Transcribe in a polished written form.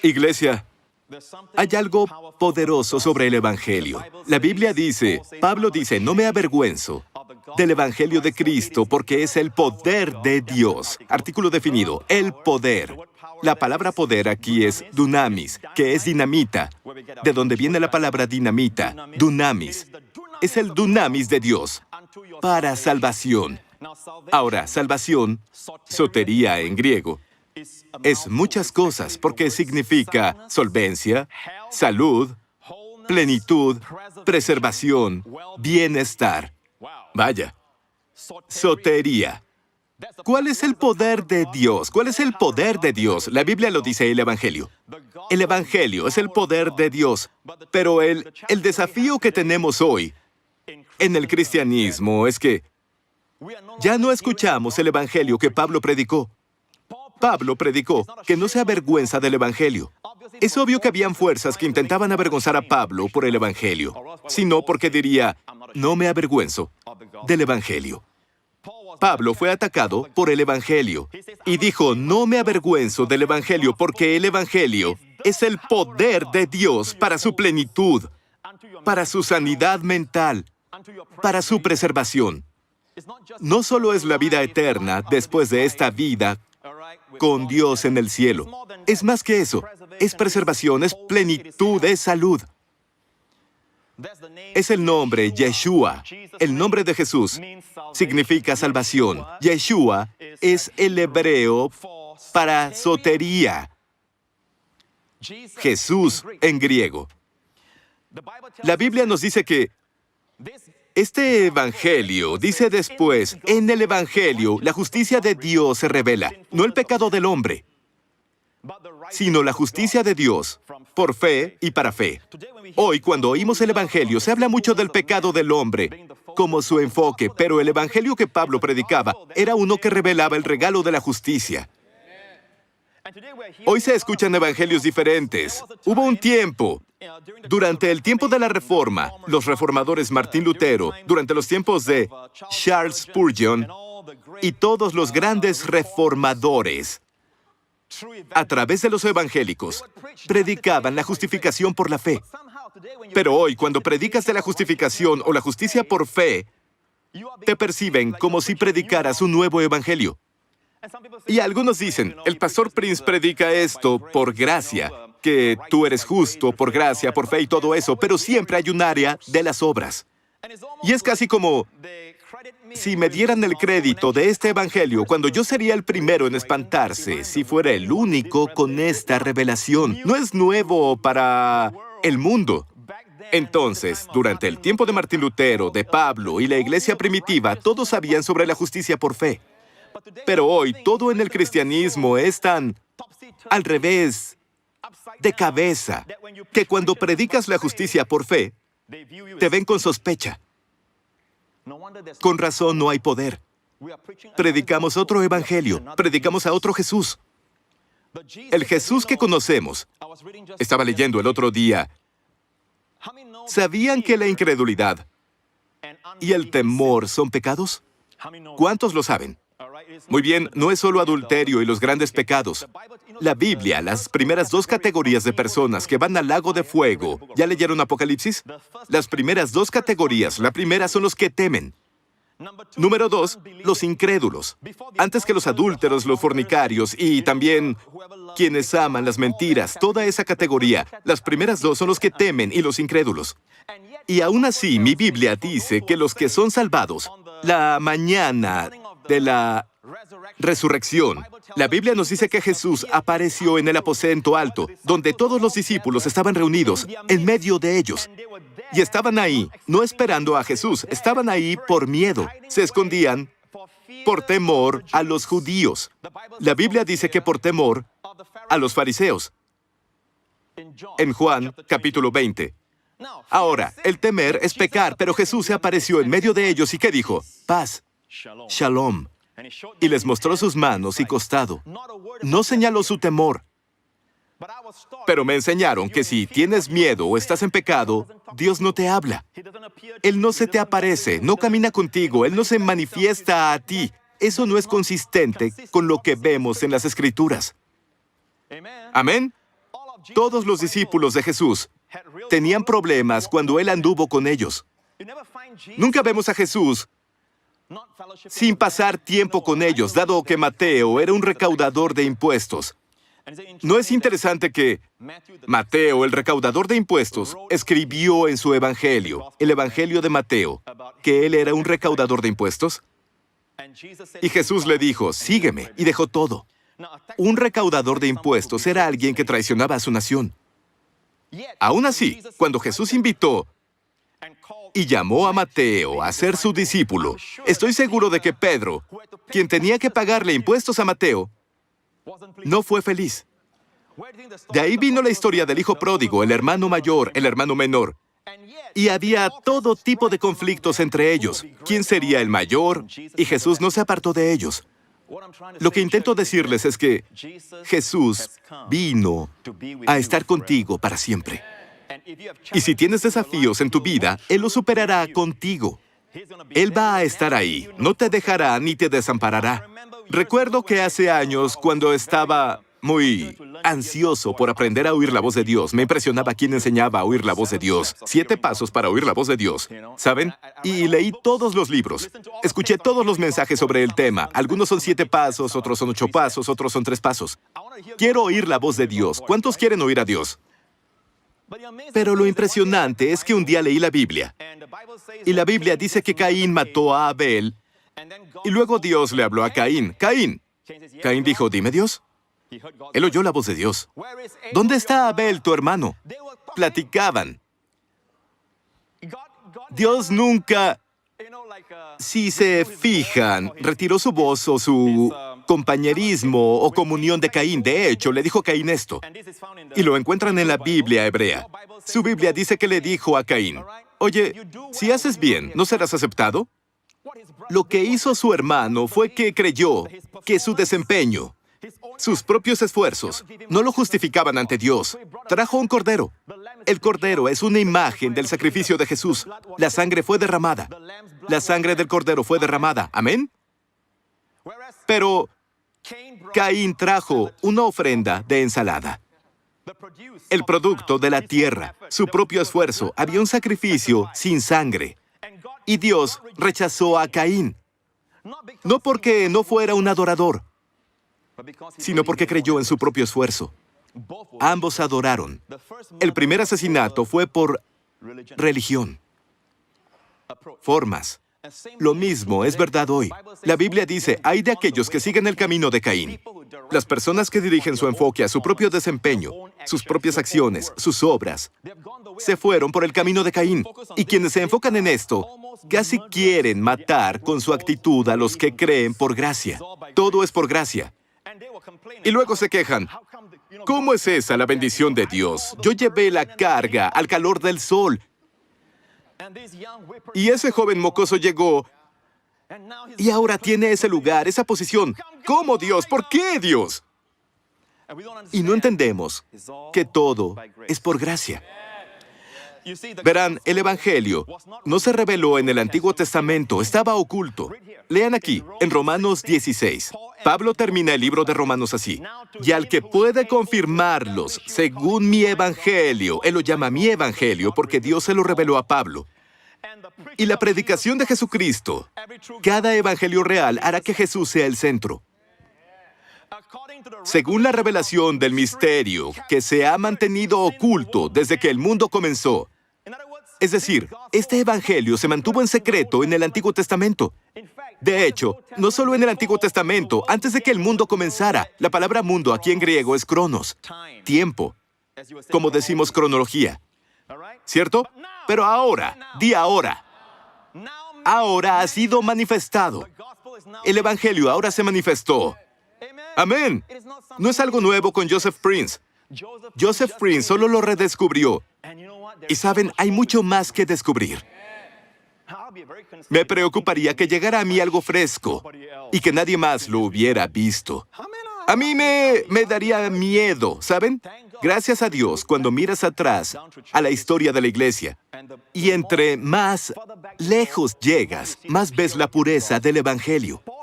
Iglesia, hay algo poderoso sobre el Evangelio. La Biblia dice, Pablo dice, no me avergüenzo del Evangelio de Cristo porque es el poder de Dios. Artículo definido, el poder. La palabra poder aquí es dunamis, que es dinamita. ¿De dónde viene la palabra dinamita? Dunamis. Es el dunamis de Dios para salvación. Ahora, salvación, sotería en griego, es muchas cosas porque significa solvencia, salud, plenitud, preservación, bienestar. Vaya, sotería. ¿Cuál es el poder de Dios? ¿Cuál es el poder de Dios? La Biblia lo dice el Evangelio. El Evangelio es el poder de Dios, pero el desafío que tenemos hoy en el cristianismo es que ya no escuchamos el Evangelio que Pablo predicó. Pablo predicó que no se avergüenza del Evangelio. Es obvio que habían fuerzas que intentaban avergonzar a Pablo por el Evangelio, sino porque diría, no me avergüenzo del Evangelio. Pablo fue atacado por el Evangelio y dijo, no me avergüenzo del Evangelio porque el Evangelio es el poder de Dios para su plenitud, para su sanidad mental, para su preservación. No solo es la vida eterna después de esta vida con Dios en el cielo. Es más que eso. Es preservación, es plenitud, es salud. Es el nombre Yeshua. El nombre de Jesús significa salvación. Yeshua es el hebreo para sotería. Jesús en griego. La Biblia nos dice que este Evangelio dice después, en el Evangelio, la justicia de Dios se revela, no el pecado del hombre, sino la justicia de Dios, por fe y para fe. Hoy, cuando oímos el Evangelio, se habla mucho del pecado del hombre, como su enfoque, pero el Evangelio que Pablo predicaba era uno que revelaba el regalo de la justicia. Hoy se escuchan evangelios diferentes. Hubo un tiempo, durante el tiempo de la Reforma, los reformadores Martín Lutero, durante los tiempos de Charles Spurgeon y todos los grandes reformadores, a través de los evangélicos, predicaban la justificación por la fe. Pero hoy, cuando predicas de la justificación o la justicia por fe, te perciben como si predicaras un nuevo evangelio. Y algunos dicen, el pastor Prince predica esto por gracia, que tú eres justo por gracia, por fe y todo eso, pero siempre hay un área de las obras. Y es casi como si me dieran el crédito de este evangelio, cuando yo sería el primero en espantarse si fuera el único con esta revelación. No es nuevo para el mundo. Entonces, durante el tiempo de Martín Lutero, de Pablo y la iglesia primitiva, todos sabían sobre la justicia por fe. Pero hoy, todo en el cristianismo es tan al revés, de cabeza, que cuando predicas la justicia por fe, te ven con sospecha. Con razón no hay poder. Predicamos otro evangelio, predicamos a otro Jesús. El Jesús que conocemos. Estaba leyendo el otro día. ¿Sabían que la incredulidad y el temor son pecados? ¿Cuántos lo saben? Muy bien, no es solo adulterio y los grandes pecados. La Biblia, las primeras dos categorías de personas que van al lago de fuego, ¿ya leyeron Apocalipsis? Las primeras dos categorías, la primera son los que temen. Número 2, los incrédulos. Antes que los adúlteros, los fornicarios y también quienes aman las mentiras, toda esa categoría, las primeras dos son los que temen y los incrédulos. Y aún así, mi Biblia dice que los que son salvados, la mañana de la resurrección, la Biblia nos dice que Jesús apareció en el aposento alto, donde todos los discípulos estaban reunidos, en medio de ellos. Y estaban ahí, no esperando a Jesús, estaban ahí por miedo. Se escondían por temor a los judíos. La Biblia dice que por temor a los fariseos. En Juan, capítulo 20. Ahora, el temer es pecar, pero Jesús se apareció en medio de ellos y ¿qué dijo? Paz, shalom. Y les mostró sus manos y costado. No señaló su temor. Pero me enseñaron que si tienes miedo o estás en pecado, Dios no te habla. Él no se te aparece, no camina contigo, Él no se manifiesta a ti. Eso no es consistente con lo que vemos en las Escrituras. ¿Amén? Todos los discípulos de Jesús tenían problemas cuando Él anduvo con ellos. Nunca vemos a Jesús sin pasar tiempo con ellos, dado que Mateo era un recaudador de impuestos. ¿No es interesante que Mateo, el recaudador de impuestos, escribió en su evangelio, el evangelio de Mateo, que él era un recaudador de impuestos? Y Jesús le dijo, sígueme, y dejó todo. Un recaudador de impuestos era alguien que traicionaba a su nación. Aún así, cuando Jesús invitó y llamó a Mateo a ser su discípulo, estoy seguro de que Pedro, quien tenía que pagarle impuestos a Mateo, no fue feliz. De ahí vino la historia del hijo pródigo, el hermano mayor, el hermano menor. Y había todo tipo de conflictos entre ellos. ¿Quién sería el mayor? Y Jesús no se apartó de ellos. Lo que intento decirles es que Jesús vino a estar contigo para siempre. Y si tienes desafíos en tu vida, Él los superará contigo. Él va a estar ahí, no te dejará ni te desamparará. Recuerdo que hace años, cuando estaba muy ansioso por aprender a oír la voz de Dios, me impresionaba quién enseñaba a oír la voz de Dios. 7 pasos para oír la voz de Dios, ¿saben? Y leí todos los libros. Escuché todos los mensajes sobre el tema. Algunos son 7 pasos, otros son 8 pasos, otros son 3 pasos. Quiero oír la voz de Dios. ¿Cuántos quieren oír a Dios? Pero lo impresionante es que un día leí la Biblia. Y la Biblia dice que Caín mató a Abel. Y luego Dios le habló a Caín. Caín. Caín dijo, dime Dios. Él oyó la voz de Dios. ¿Dónde está Abel, tu hermano? Platicaban. Dios nunca, si se fijan, retiró su voz o su compañerismo o comunión de Caín. De hecho, le dijo a Caín esto. Y lo encuentran en la Biblia hebrea. Su Biblia dice que le dijo a Caín, oye, si haces bien, ¿no serás aceptado? Lo que hizo su hermano fue que creyó que su desempeño, sus propios esfuerzos, no lo justificaban ante Dios. Trajo un cordero. El cordero es una imagen del sacrificio de Jesús. La sangre fue derramada. La sangre del cordero fue derramada. ¿Amén? Pero Caín trajo una ofrenda de ensalada. El producto de la tierra, su propio esfuerzo. Había un sacrificio sin sangre. Y Dios rechazó a Caín. No porque no fuera un adorador, sino porque creyó en su propio esfuerzo. Ambos adoraron. El primer asesinato fue por religión, formas. Lo mismo es verdad hoy. La Biblia dice, hay de aquellos que siguen el camino de Caín. Las personas que dirigen su enfoque a su propio desempeño, sus propias acciones, sus obras, se fueron por el camino de Caín. Y quienes se enfocan en esto, casi quieren matar con su actitud a los que creen por gracia. Todo es por gracia. Y luego se quejan. ¿Cómo es esa la bendición de Dios? Yo llevé la carga al calor del sol. Y ese joven mocoso llegó y ahora tiene ese lugar, esa posición. ¿Cómo, Dios? ¿Por qué, Dios? Y no entendemos que todo es por gracia. Verán, el Evangelio no se reveló en el Antiguo Testamento, estaba oculto. Lean aquí, en Romanos 16. Pablo termina el libro de Romanos así. Y al que puede confirmarlos según mi Evangelio, él lo llama mi Evangelio porque Dios se lo reveló a Pablo. Y la predicación de Jesucristo, cada Evangelio real hará que Jesús sea el centro. Según la revelación del misterio que se ha mantenido oculto desde que el mundo comenzó. Es decir, este Evangelio se mantuvo en secreto en el Antiguo Testamento. De hecho, no solo en el Antiguo Testamento, antes de que el mundo comenzara. La palabra mundo aquí en griego es cronos, tiempo, como decimos cronología. ¿Cierto? Pero ahora, di ahora. Ahora ha sido manifestado. El Evangelio ahora se manifestó. Amén. No es algo nuevo con Joseph Prince. Joseph Prince solo lo redescubrió. Y saben, hay mucho más que descubrir. Me preocuparía que llegara a mí algo fresco y que nadie más lo hubiera visto. A mí me daría miedo, ¿saben? Gracias a Dios, cuando miras atrás a la historia de la iglesia, y entre más lejos llegas, más ves la pureza del Evangelio.